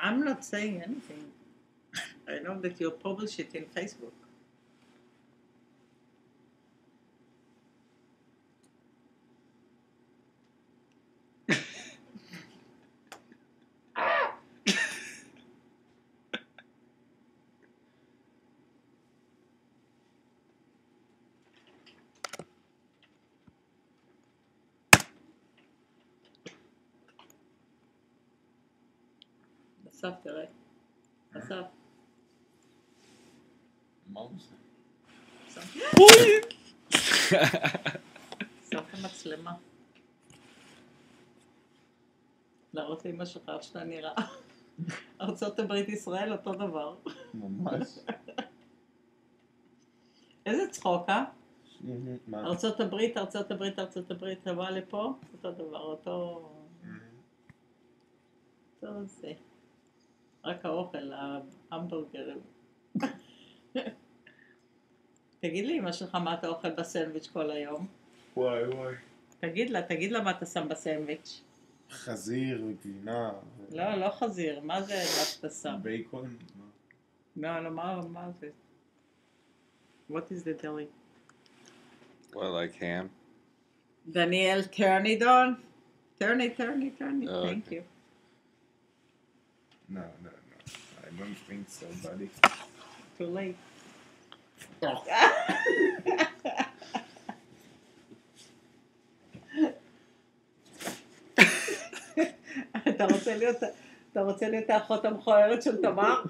I'm not saying anything. I know that you publish it in Facebook. אסף, תראה. אסף. מה הוא עושה? אסף המצלמה. להראות לאמא שלך איך שאתה נראה. ארצות הברית ישראל אותו דבר. ממש. איזה צחוק, אה? מה? ארצות הברית, תבוא לפה, אותו דבר, אותו זה. רק האוכל, ההמבורגרים. תגיד לי, אמא שלך, מה אתה אוכל בסנדוויץ' כל היום? וואי. תגיד לה מה אתה שם בסנדוויץ'. חזיר וגבינה. לא חזיר, מה זה מה שאתה שם? בייקון. לא, מה זה? What is the deli? What, like ham? Daniel, turn it on. Turn it. Oh, Thank okay. you. No. I don't think so, buddy. Too late. אתה רוצה להיות האחות המכוערת של תמר?